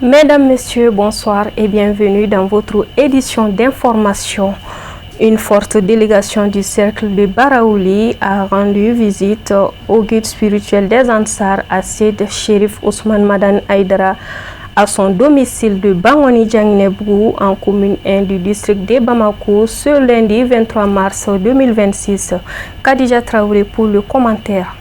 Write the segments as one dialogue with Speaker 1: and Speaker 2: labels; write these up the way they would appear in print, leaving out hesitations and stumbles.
Speaker 1: Mesdames, Messieurs, bonsoir et bienvenue dans votre édition d'information. Une forte délégation du cercle de Baraouli a rendu visite au guide spirituel des Ansar à Seydi Cherif Ousmane Madani Haïdara à son domicile de Bangoni Diangnebou en commune 1 du district de Bamako ce lundi 23 mars 2026. Khadija Traoré pour le commentaire.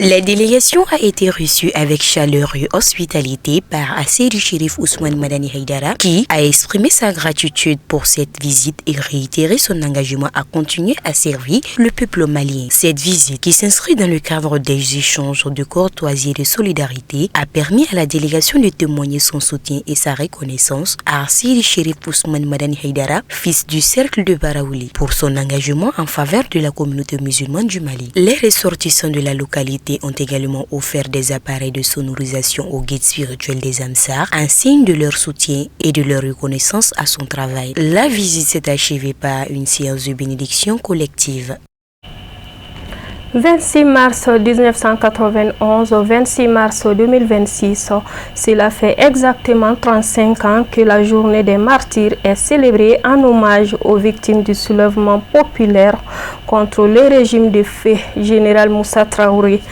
Speaker 2: La délégation a été reçue avec chaleur et hospitalité par Seydi Cherif Ousmane Madani Haïdara qui a exprimé sa gratitude pour cette visite et réitéré son engagement à continuer à servir le peuple malien. Cette visite, qui s'inscrit dans le cadre des échanges de courtoisie et de solidarité, a permis à la délégation de témoigner son soutien et sa reconnaissance à Seydi Cherif Ousmane Madani Haïdara, fils du cercle de Baraouli, pour son engagement en faveur de la communauté musulmane du Mali. Les ressortissants de la localité ont également offert des appareils de sonorisation au guide spirituel des Ansar, en signe de leur soutien et de leur reconnaissance à son travail. La visite s'est achevée par une séance de bénédiction collective.
Speaker 1: 26 mars 1991, 26 mars 2026, cela fait exactement 35 ans que la journée des martyrs est célébrée en hommage aux victimes du soulèvement populaire contre le régime de feu général Moussa Traoré.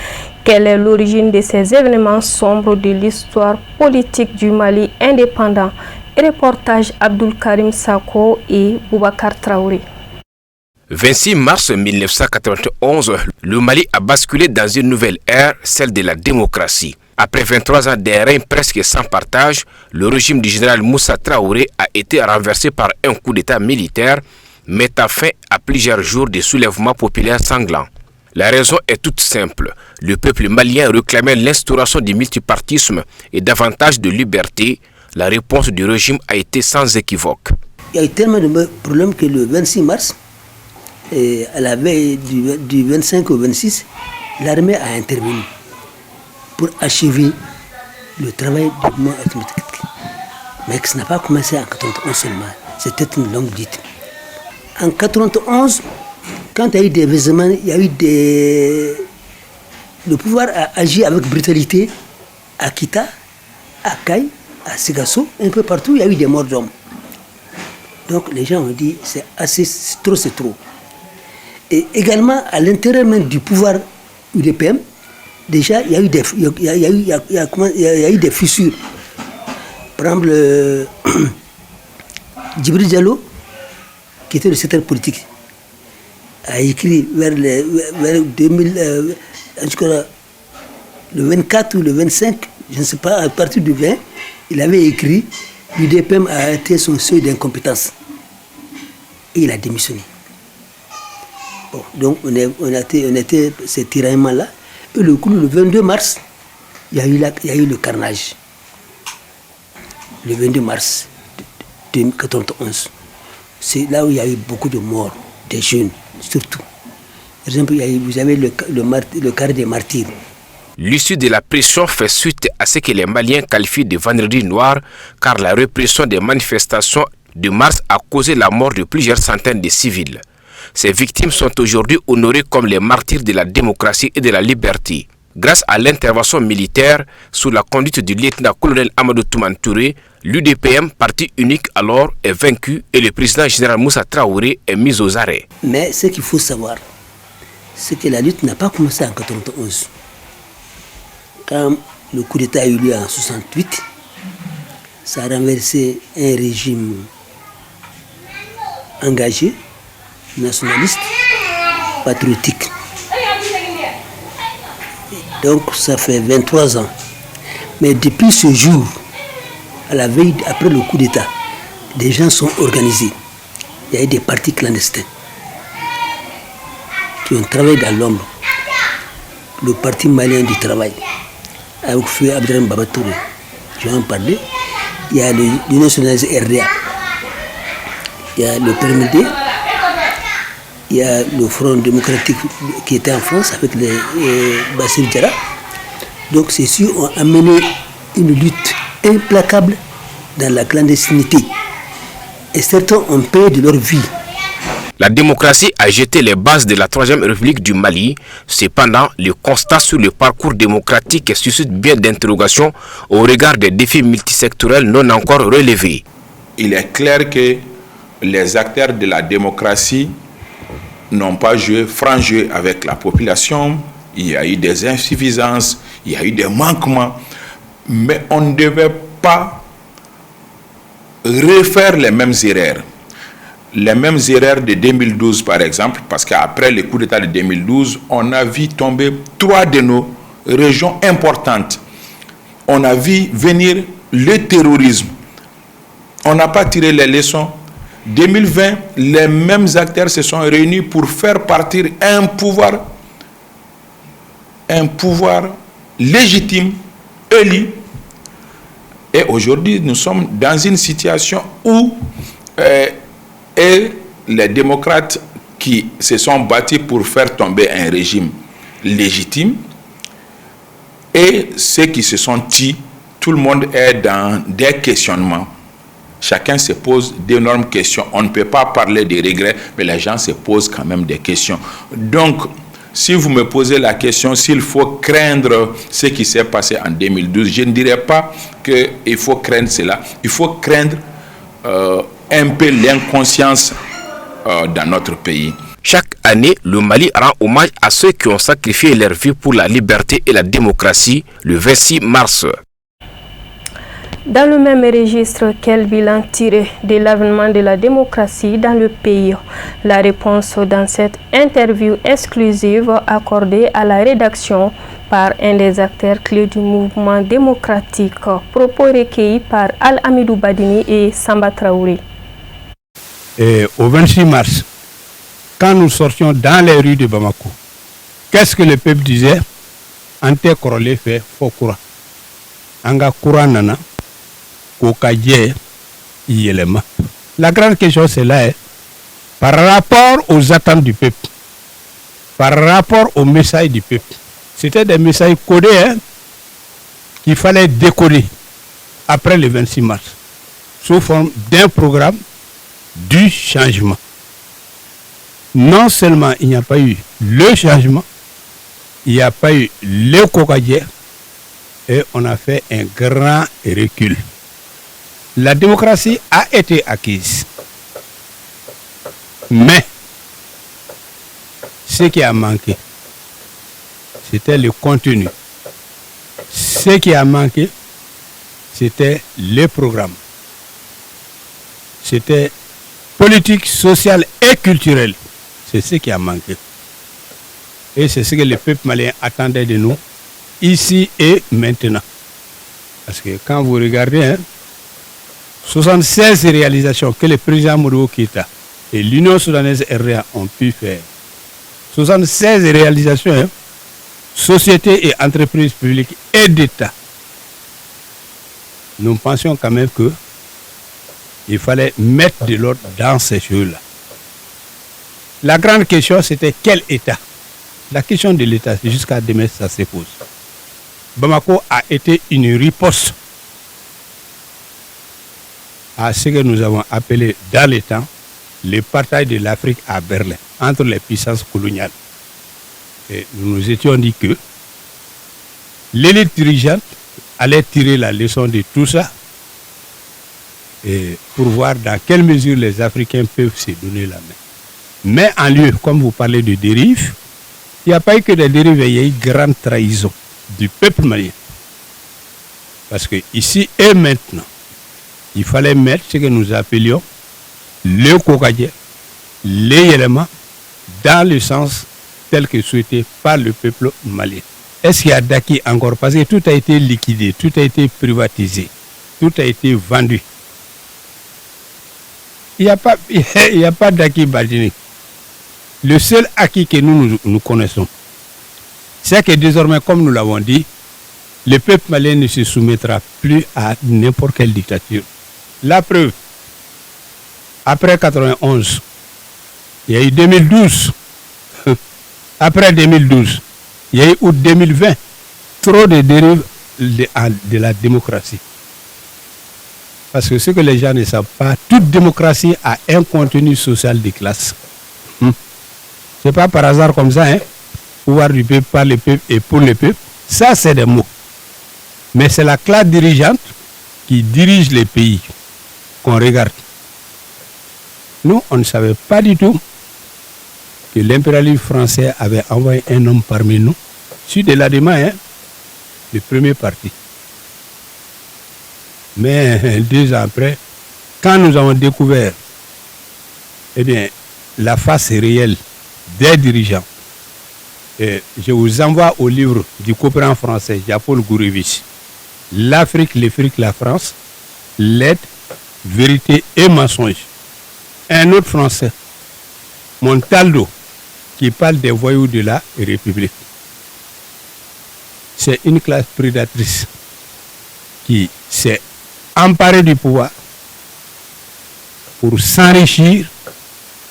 Speaker 1: Quelle est l'origine de ces événements sombres de l'histoire politique du Mali indépendant? Reportage Abdul Karim Sako et Boubacar Traoré.
Speaker 3: 26 mars 1991, le Mali a basculé dans une nouvelle ère, celle de la démocratie. Après 23 ans de règne presque sans partage, le régime du général Moussa Traoré a été renversé par un coup d'état militaire, mettant fin à plusieurs jours de soulèvements populaires sanglants. La raison est toute simple. Le peuple malien réclamait l'instauration du multipartisme et davantage de liberté. La réponse du régime a été sans équivoque.
Speaker 4: Il y a eu tellement de problèmes que le 26 mars, à la veille du 25 au 26, l'armée a intervenu pour achever le travail du mouvement arithmétique. Mais ça n'a pas commencé en 1991 seulement. C'était une longue lutte. En 1991, quand il y a eu des événements, le pouvoir a agi avec brutalité à Kita, à Kay, à Ségasso, un peu partout, il y a eu des morts d'hommes. Donc les gens ont dit c'est assez, c'est trop. Et également à l'intérieur même du pouvoir UDPM, déjà il y a eu des fissures. Par exemple, Djibril Diallo, qui était le secrétaire politique, a écrit vers 2000, le 24 ou le 25, je ne sais pas, à partir du 20, il avait écrit l'UDPM a atteint son seuil d'incompétence. Et il a démissionné. Bon, donc on était ces tiraillements-là. Et le 22 mars, il y a eu le carnage. Le 22 mars 1991. C'est là où il y a eu beaucoup de morts, des jeunes, surtout. Par exemple, vous avez le carré des martyrs.
Speaker 3: L'issue de la pression fait suite à ce que les Maliens qualifient de vendredi noir, car la répression des manifestations de mars a causé la mort de plusieurs centaines de civils. Ces victimes sont aujourd'hui honorées comme les martyrs de la démocratie et de la liberté. Grâce à l'intervention militaire sous la conduite du lieutenant-colonel Amadou Toumane Touré, l'UDPM, parti unique alors, est vaincu et le président général Moussa Traoré est mis aux arrêts.
Speaker 4: Mais ce qu'il faut savoir, c'est que la lutte n'a pas commencé en 1991. Quand le coup d'État a eu lieu en 1968, ça a renversé un régime engagé, nationaliste, patriotique. Donc ça fait 23 ans. Mais depuis ce jour, à la veille, après le coup d'État, des gens sont organisés. Il y a eu des partis clandestins qui ont travaillé dans l'ombre. Le Parti malien du travail, avec Feu Abdelrahman Baba Touré, je vais en parler. Il y a l'Union nationaliste RDA, il y a le PRMD, il y a le Front démocratique qui était en France avec les Bassir Diarra. Donc ceux-ci ont amené une lutte implacable dans la clandestinité. Et certains ont payé de leur vie.
Speaker 3: La démocratie a jeté les bases de la Troisième République du Mali. Cependant, le constat sur le parcours démocratique suscite bien d'interrogations au regard des défis multisectoriels non encore relevés.
Speaker 5: Il est clair que les acteurs de la démocratie n'ont pas joué franc jeu avec la population. Il y a eu des insuffisances, il y a eu des manquements, mais on ne devait pas refaire les mêmes erreurs. Les mêmes erreurs de 2012 par exemple, parce qu'après le coup d'État de 2012, on a vu tomber 3 de nos régions importantes. On a vu venir le terrorisme. On n'a pas tiré les leçons. 2020, les mêmes acteurs se sont réunis pour faire partir un pouvoir légitime, élu. Et aujourd'hui, nous sommes dans une situation où et les démocrates qui se sont battus pour faire tomber un régime légitime et ceux qui se sont tués, tout le monde est dans des questionnements. Chacun se pose d'énormes questions. On ne peut pas parler des regrets, mais les gens se posent quand même des questions. Donc, si vous me posez la question s'il faut craindre ce qui s'est passé en 2012, je ne dirais pas qu'il faut craindre cela. Il faut craindre un peu l'inconscience dans notre pays.
Speaker 3: Chaque année, le Mali rend hommage à ceux qui ont sacrifié leur vie pour la liberté et la démocratie le 26 mars.
Speaker 1: Dans le même registre, quel bilan tirer de l'avènement de la démocratie dans le pays? La réponse dans cette interview exclusive accordée à la rédaction par un des acteurs clés du mouvement démocratique. Propos recueillis par Al-Amidou Badini et Samba Traoré.
Speaker 6: Et au 26 mars, quand nous sortions dans les rues de Bamako, qu'est-ce que le peuple disait? Ante korole fait fokura. Anga kura nana, kokaje yelema. La grande question c'est là, par rapport aux attentes du peuple, par rapport aux messages du peuple. C'était des messages codés qu'il fallait décoder après le 26 mars, sous forme d'un programme du changement. Non seulement il n'y a pas eu le changement, il n'y a pas eu le Kokadje, et on a fait un grand recul. La démocratie a été acquise. Mais ce qui a manqué, c'était le contenu. Ce qui a manqué, c'était le programme. C'était politique, sociale et culturelle. C'est ce qui a manqué. Et c'est ce que le peuple malien attendait de nous, ici et maintenant. Parce que quand vous regardez, 76 réalisations que le président Modibo Keïta et l'Union soudanaise RDA ont pu faire. 76 réalisations, sociétés et entreprises publiques et d'État. Nous pensions quand même que il fallait mettre de l'ordre dans ces choses-là. La grande question, c'était quel État? La question de l'État, jusqu'à demain, ça se pose. Bamako a été une riposte à ce que nous avons appelé dans le temps le partage de l'Afrique à Berlin, entre les puissances coloniales. Et nous nous étions dit que l'élite dirigeante allait tirer la leçon de tout ça et pour voir dans quelle mesure les Africains peuvent se donner la main. Mais en lieu, comme vous parlez de dérive, il n'y a pas eu que des dérives, il y a eu grande trahison du peuple malien. Parce que ici et maintenant, il fallait mettre ce que nous appelions le Kokadje, les éléments, dans le sens tel que souhaité par le peuple malien. Est-ce qu'il y a d'acquis encore? Parce que tout a été liquidé, tout a été privatisé, tout a été vendu. Il n'y a pas d'acquis Badini. Le seul acquis que nous connaissons, c'est que désormais, comme nous l'avons dit, le peuple malien ne se soumettra plus à n'importe quelle dictature. La preuve, après 91, il y a eu 2012. Après 2012, il y a eu août 2020. Trop de dérives de la démocratie. Parce que ce que les gens ne savent pas, toute démocratie a un contenu social de classe. C'est pas par hasard comme ça, hein. Pouvoir du peuple, par le peuple et pour le peuple. Ça, c'est des mots. Mais c'est la classe dirigeante qui dirige les pays qu'on regarde. Nous, on ne savait pas du tout que l'impérialisme français avait envoyé un homme parmi nous, sur de la demande, hein, le premier parti. Mais 2 ans après, quand nous avons découvert la face réelle des dirigeants, je vous envoie au livre du coopérant français Jean-Paul Gourevic, L'Afrique, la France, l'aide, vérité et mensonge. Un autre français, Montaldo, qui parle des voyous de la République. C'est une classe prédatrice qui s'est emparée du pouvoir pour s'enrichir,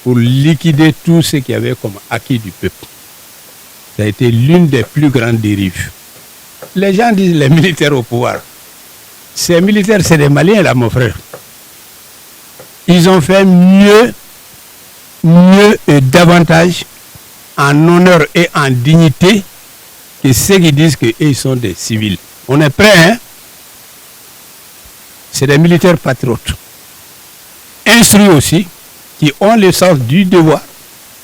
Speaker 6: pour liquider tout ce qu'il y avait comme acquis du peuple. Ça a été l'une des plus grandes dérives. Les gens disent les militaires au pouvoir. Ces militaires, c'est des Maliens là, mon frère. Ils ont fait mieux et davantage en honneur et en dignité que ceux qui disent qu'ils sont des civils. On est prêts, hein? C'est des militaires patriotes. Instruits aussi, qui ont le sens du devoir,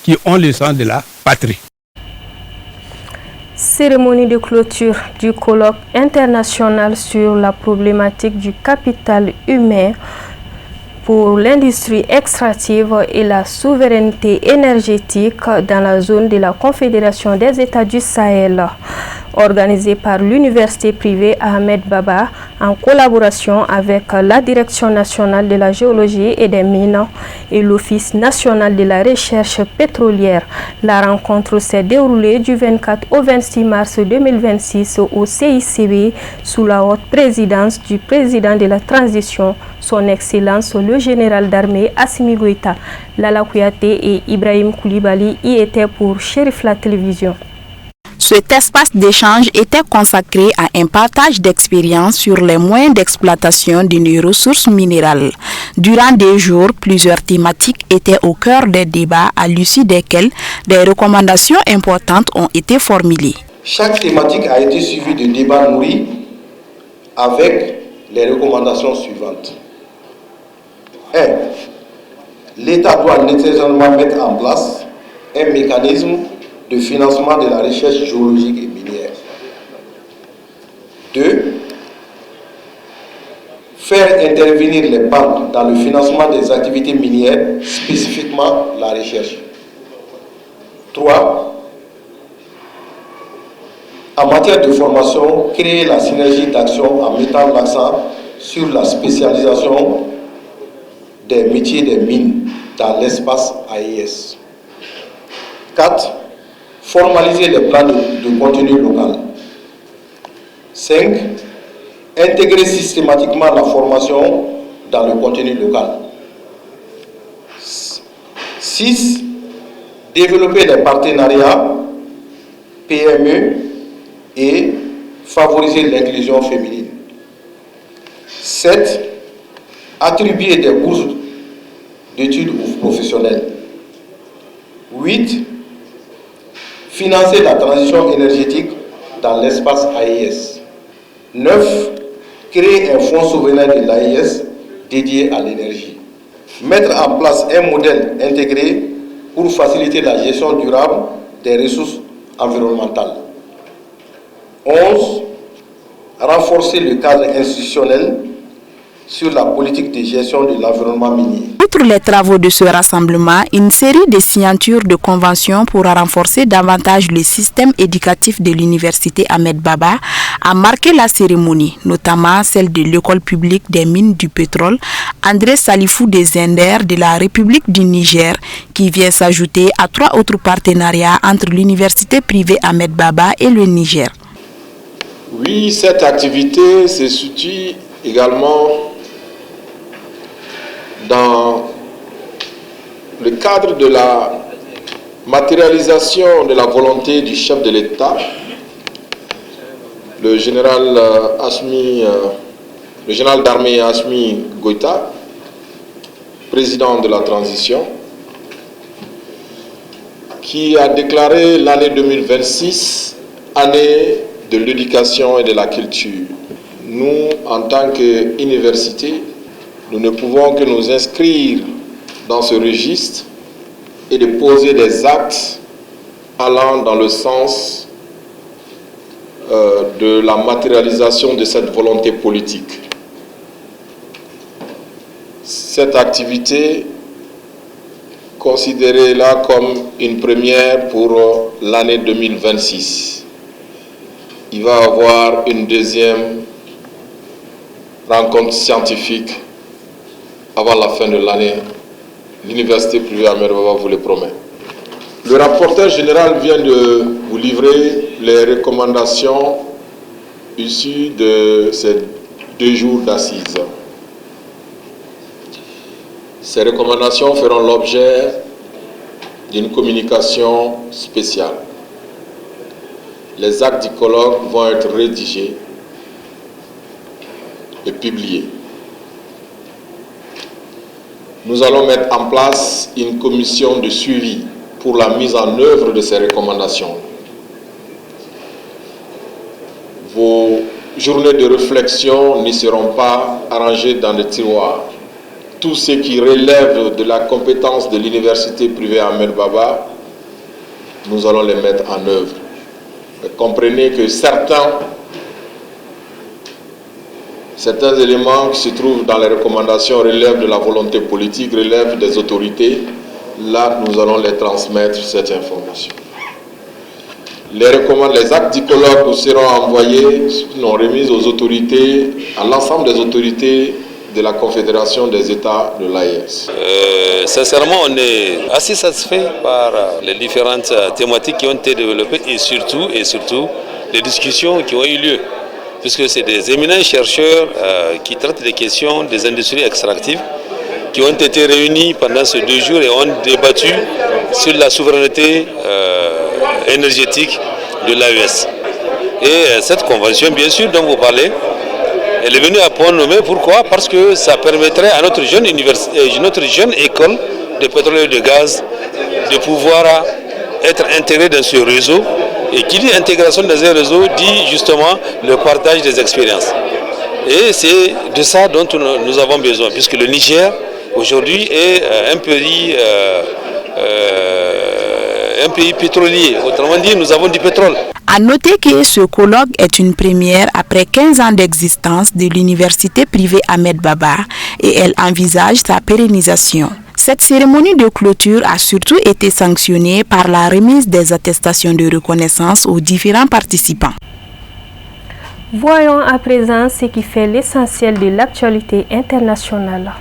Speaker 6: qui ont le sens de la patrie.
Speaker 1: Cérémonie de clôture du colloque international sur la problématique du capital humain pour l'industrie extractive et la souveraineté énergétique dans la zone de la Confédération des États du Sahel, organisée par l'université privée Ahmed Baba en collaboration avec la Direction nationale de la géologie et des mines et l'Office national de la recherche pétrolière. La rencontre s'est déroulée du 24 au 26 mars 2026 au CICB sous la haute présidence du président de la transition, son Excellence le général d'armée Assimi Goïta. Lala Kouyaté et Ibrahim Koulibaly y étaient pour Chérif la télévision.
Speaker 7: Cet espace d'échange était consacré à un partage d'expériences sur les moyens d'exploitation d'une ressource minérale. Durant des jours, plusieurs thématiques étaient au cœur des débats à l'issue desquels des recommandations importantes ont été formulées.
Speaker 8: Chaque thématique a été suivie de débats nourris avec les recommandations suivantes. 1. L'État doit nécessairement mettre en place un mécanisme de financement de la recherche géologique et minière. 2. Faire intervenir les banques dans le financement des activités minières, spécifiquement la recherche. 3. En matière de formation, créer la synergie d'action en mettant l'accent sur la spécialisation des métiers des mines dans l'espace AIS. 4. Formaliser les plans de contenu local. 5. Intégrer systématiquement la formation dans le contenu local. 6. Développer des partenariats PME et favoriser l'inclusion féminine. 7. Attribuer des bourses d'études professionnelles. 8. Financer la transition énergétique dans l'espace AIS. 9. Créer un fonds souverain de l'AIS dédié à l'énergie. Mettre en place un modèle intégré pour faciliter la gestion durable des ressources environnementales. 11. Renforcer le cadre institutionnel sur la politique de gestion de l'environnement minier.
Speaker 7: Outre les travaux de ce rassemblement, une série de signatures de conventions pour renforcer davantage le système éducatif de l'université Ahmed Baba a marqué la cérémonie, notamment celle de l'école publique des mines du pétrole André Salifou des Zender de la République du Niger, qui vient s'ajouter à 3 autres partenariats entre l'université privée Ahmed Baba et le Niger.
Speaker 9: Oui, cette activité se situe également dans le cadre de la matérialisation de la volonté du chef de l'État, le général d'armée Assimi Goïta, président de la transition, qui a déclaré l'année 2026 année de l'éducation et de la culture. Nous, en tant qu'université, nous ne pouvons que nous inscrire dans ce registre et de poser des actes allant dans le sens de la matérialisation de cette volonté politique. Cette activité, considérez-la comme une première pour l'année 2026. Il va y avoir une deuxième rencontre scientifique avant la fin de l'année. L'université privée Ahmed Baba vous le promet. Le rapporteur général vient de vous livrer les recommandations issues de ces 2 jours d'assises. Ces recommandations feront l'objet d'une communication spéciale. Les actes du colloque vont être rédigés et publiés. Nous allons mettre en place une commission de suivi pour la mise en œuvre de ces recommandations. Vos journées de réflexion n'y seront pas arrangées dans des tiroirs. Tout ce qui relève de la compétence de l'université privée Ahmed Baba, nous allons les mettre en œuvre. Mais comprenez que certains éléments qui se trouvent dans les recommandations relèvent de la volonté politique, relèvent des autorités. Là, nous allons les transmettre cette information. Les actes du colloque seront envoyés, remis aux autorités, à l'ensemble des autorités de la Confédération des États de l'AES.
Speaker 10: Sincèrement, on est assez satisfait par les différentes thématiques qui ont été développées et surtout les discussions qui ont eu lieu. Puisque c'est des éminents chercheurs qui traitent des questions des industries extractives qui ont été réunis pendant ces 2 jours et ont débattu sur la souveraineté énergétique de l'AES. Et cette convention, bien sûr, dont vous parlez, elle est venue à point nommé. Pourquoi? Parce que ça permettrait à notre jeune école de pétrole et de gaz de pouvoir être intégrée dans ce réseau. Et qui dit intégration dans un réseau dit justement le partage des expériences. Et c'est de ça dont nous avons besoin, puisque le Niger aujourd'hui est un pays pétrolier. Autrement dit, nous avons du pétrole.
Speaker 7: À noter que ce colloque est une première après 15 ans d'existence de l'université privée Ahmed Baba et elle envisage sa pérennisation. Cette cérémonie de clôture a surtout été sanctionnée par la remise des attestations de reconnaissance aux différents participants.
Speaker 1: Voyons à présent ce qui fait l'essentiel de l'actualité internationale.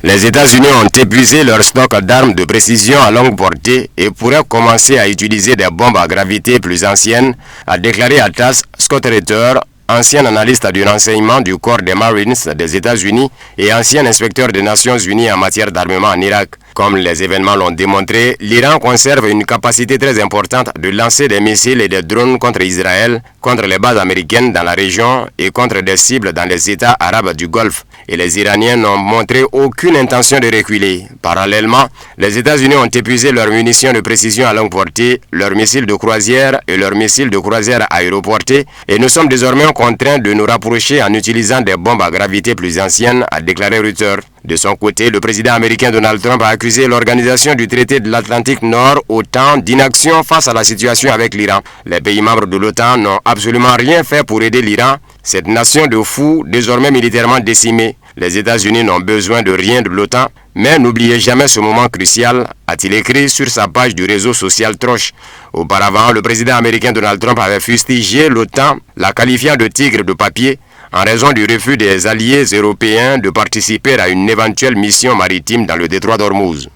Speaker 3: Les États-Unis ont épuisé leur stock d'armes de précision à longue portée et pourraient commencer à utiliser des bombes à gravité plus anciennes, a déclaré à TASS Scott Ritter, ancien analyste du renseignement du corps des Marines des États-Unis et ancien inspecteur des Nations Unies en matière d'armement en Irak. Comme les événements l'ont démontré, l'Iran conserve une capacité très importante de lancer des missiles et des drones contre Israël, contre les bases américaines dans la région et contre des cibles dans les États arabes du Golfe. Et les Iraniens n'ont montré aucune intention de reculer. Parallèlement, les États-Unis ont épuisé leurs munitions de précision à longue portée, leurs missiles de croisière et leurs missiles de croisière aéroportés, et nous sommes désormais contraints de nous rapprocher en utilisant des bombes à gravité plus anciennes, a déclaré Reuters. De son côté, le président américain Donald Trump a accusé l'organisation du traité de l'Atlantique Nord, OTAN, d'inaction face à la situation avec l'Iran. Les pays membres de l'OTAN n'ont absolument rien fait pour aider l'Iran, cette nation de fous désormais militairement décimée. Les États-Unis n'ont besoin de rien de l'OTAN, mais n'oubliez jamais ce moment crucial, a-t-il écrit sur sa page du réseau social Troche. Auparavant, le président américain Donald Trump avait fustigé l'OTAN, la qualifiant de tigre de papier, en raison du refus des alliés européens de participer à une éventuelle mission maritime dans le détroit d'Ormuz.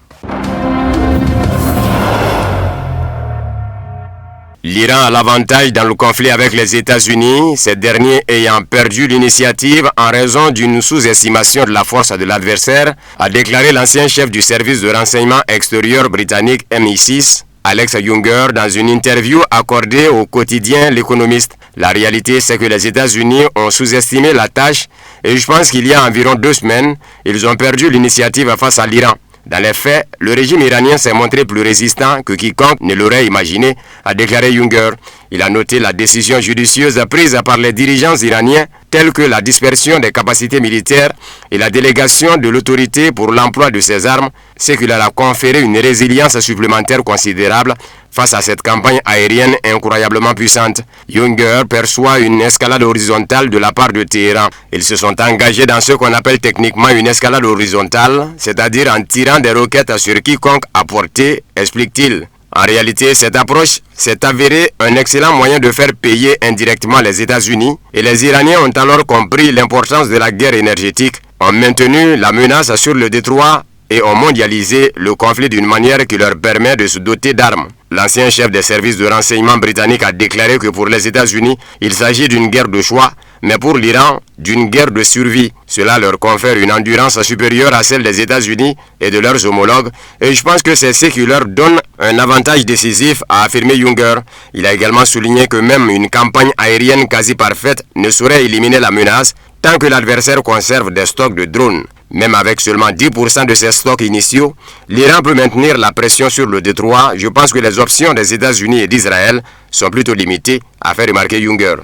Speaker 3: L'Iran a l'avantage dans le conflit avec les États-Unis, ces derniers ayant perdu l'initiative en raison d'une sous-estimation de la force de l'adversaire, a déclaré l'ancien chef du service de renseignement extérieur britannique MI6,
Speaker 11: Alex Junger dans une interview accordée au quotidien L'Économiste. La réalité, c'est que les États-Unis ont sous-estimé la tâche et je pense qu'il y a environ 2 semaines, ils ont perdu l'initiative face à l'Iran. Dans les faits, le régime iranien s'est montré plus résistant que quiconque ne l'aurait imaginé, a déclaré Junger. Il a noté la décision judicieuse prise par les dirigeants iraniens, telle que la dispersion des capacités militaires et la délégation de l'autorité pour l'emploi de ces armes, ce qui leur a conféré une résilience supplémentaire considérable face à cette campagne aérienne incroyablement puissante. Junger perçoit une escalade horizontale de la part de Téhéran. Ils se sont engagés dans ce qu'on appelle techniquement une escalade horizontale, c'est-à-dire en tirant des roquettes sur quiconque à portée, explique-t-il. En réalité, cette approche s'est avérée un excellent moyen de faire payer indirectement les États-Unis et les Iraniens ont alors compris l'importance de la guerre énergétique, ont maintenu la menace sur le détroit et ont mondialisé le conflit d'une manière qui leur permet de se doter d'armes. L'ancien chef des services de renseignement britannique a déclaré que pour les États-Unis, il s'agit d'une guerre de choix, mais pour l'Iran, d'une guerre de survie. Cela leur confère une endurance supérieure à celle des États-Unis et de leurs homologues, et je pense que c'est ce qui leur donne un avantage décisif, a affirmé Junger. Il a également souligné que même une campagne aérienne quasi parfaite ne saurait éliminer la menace tant que l'adversaire conserve des stocks de drones. Même avec seulement 10% de ces stocks initiaux, l'Iran peut maintenir la pression sur le détroit. Je pense que les options des États-Unis et d'Israël sont plutôt limitées, a fait remarquer Junger.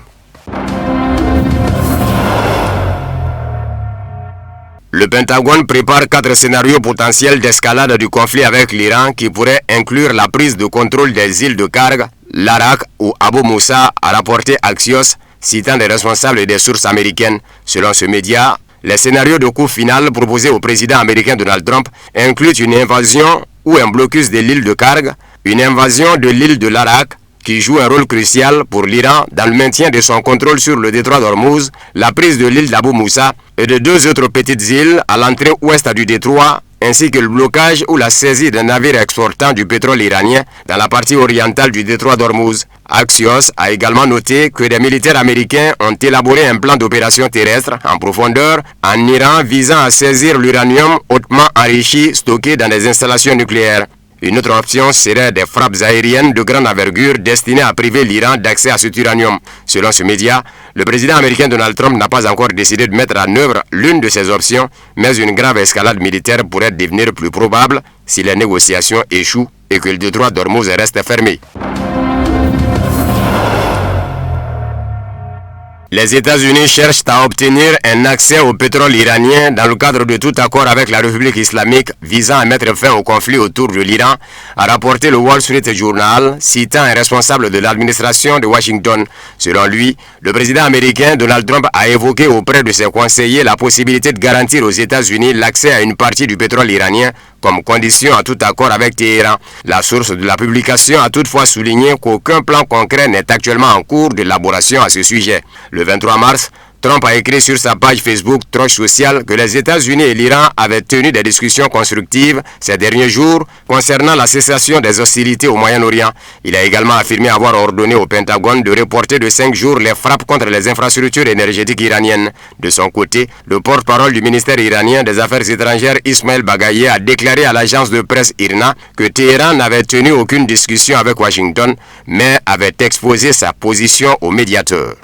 Speaker 11: Le Pentagone prépare 4 scénarios potentiels d'escalade du conflit avec l'Iran qui pourraient inclure la prise de contrôle des îles de Karg, Larak ou Abu Moussa, a rapporté Axios, citant des responsables et des sources américaines. Selon ce média, les scénarios de coup final proposés au président américain Donald Trump incluent une invasion ou un blocus de l'île de Karg, une invasion de l'île de Larak, qui joue un rôle crucial pour l'Iran dans le maintien de son contrôle sur le détroit d'Ormuz, la prise de l'île d'Abu Moussa et de 2 autres petites îles à l'entrée ouest du détroit, ainsi que le blocage ou la saisie d'un navire exportant du pétrole iranien dans la partie orientale du détroit d'Ormuz. Axios a également noté que des militaires américains ont élaboré un plan d'opération terrestre en profondeur en Iran visant à saisir l'uranium hautement enrichi stocké dans des installations nucléaires. Une autre option serait des frappes aériennes de grande envergure destinées à priver l'Iran d'accès à cet uranium. Selon ce média, le président américain Donald Trump n'a pas encore décidé de mettre en œuvre l'une de ces options, mais une grave escalade militaire pourrait devenir plus probable si les négociations échouent et que le détroit d'Ormuz reste fermé. Les États-Unis cherchent à obtenir un accès au pétrole iranien dans le cadre de tout accord avec la République islamique visant à mettre fin au conflit autour de l'Iran, a rapporté le Wall Street Journal, citant un responsable de l'administration de Washington. Selon lui, le président américain Donald Trump a évoqué auprès de ses conseillers la possibilité de garantir aux États-Unis l'accès à une partie du pétrole iranien comme condition à tout accord avec Téhéran. La source de la publication a toutefois souligné qu'aucun plan concret n'est actuellement en cours d'élaboration à ce sujet. Le 23 mars, Trump a écrit sur sa page Facebook Truth Social que les États-Unis et l'Iran avaient tenu des discussions constructives ces derniers jours concernant la cessation des hostilités au Moyen-Orient. Il a également affirmé avoir ordonné au Pentagone de reporter de 5 jours les frappes contre les infrastructures énergétiques iraniennes. De son côté, le porte-parole du ministère iranien des Affaires étrangères Ismail Baghaei a déclaré à l'agence de presse IRNA que Téhéran n'avait tenu aucune discussion avec Washington, mais avait exposé sa position au médiateur.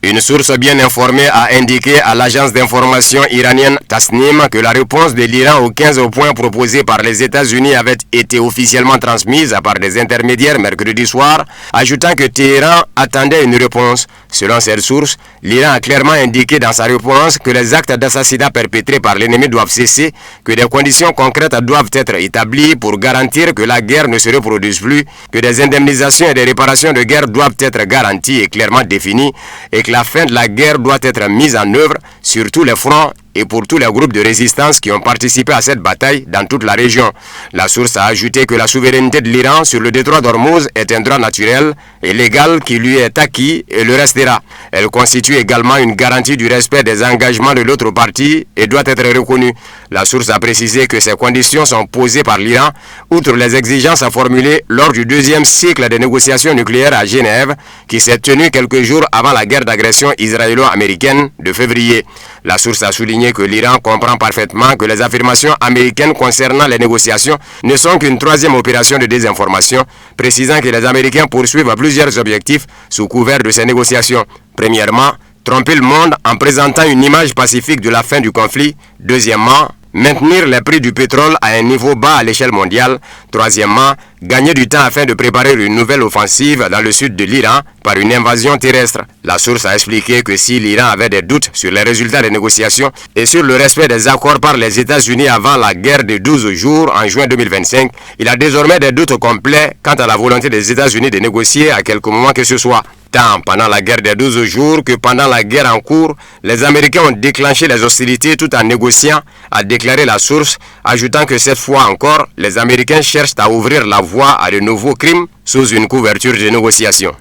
Speaker 11: Une source bien informée a indiqué à l'agence d'information iranienne Tasnim que la réponse de l'Iran aux 15 points proposés par les États-Unis avait été officiellement transmise par des intermédiaires mercredi soir, ajoutant que Téhéran attendait une réponse. Selon cette source, l'Iran a clairement indiqué dans sa réponse que les actes d'assassinat perpétrés par l'ennemi doivent cesser, que des conditions concrètes doivent être établies pour garantir que la guerre ne se reproduise plus, que des indemnisations et des réparations de guerre doivent être garanties et clairement définies, et que la fin de la guerre doit être mise en œuvre sur tous les fronts et pour tous les groupes de résistance qui ont participé à cette bataille dans toute la région. La source a ajouté que la souveraineté de l'Iran sur le détroit d'Ormuz est un droit naturel et légal qui lui est acquis et le restera. Elle constitue également une garantie du respect des engagements de l'autre partie et doit être reconnue. La source a précisé que ces conditions sont posées par l'Iran, outre les exigences formulées lors du 2e cycle des négociations nucléaires à Genève, qui s'est tenu quelques jours avant la guerre d'agression israélo-américaine de février. La source a souligné que l'Iran comprend parfaitement que les affirmations américaines concernant les négociations ne sont qu'une troisième opération de désinformation, précisant que les Américains poursuivent plusieurs objectifs sous couvert de ces négociations. Premièrement, tromper le monde en présentant une image pacifique de la fin du conflit. Deuxièmement, maintenir les prix du pétrole à un niveau bas à l'échelle mondiale. Troisièmement, gagner du temps afin de préparer une nouvelle offensive dans le sud de l'Iran par une invasion terrestre. La source a expliqué que si l'Iran avait des doutes sur les résultats des négociations et sur le respect des accords par les États-Unis avant la guerre de 12 jours en juin 2025, il a désormais des doutes complets quant à la volonté des États-Unis de négocier à quelque moment que ce soit. Tant pendant la guerre des 12 jours que pendant la guerre en cours, les Américains ont déclenché les hostilités tout en négociant, a déclaré la source, ajoutant que cette fois encore, les Américains cherchent à ouvrir la voie à de nouveaux crimes sous une couverture de négociation.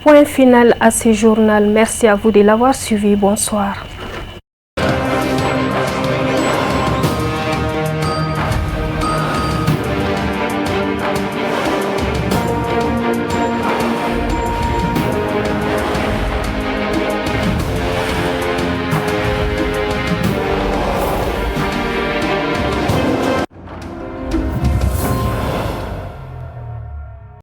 Speaker 1: Point final à ce journal. Merci à vous de l'avoir suivi. Bonsoir.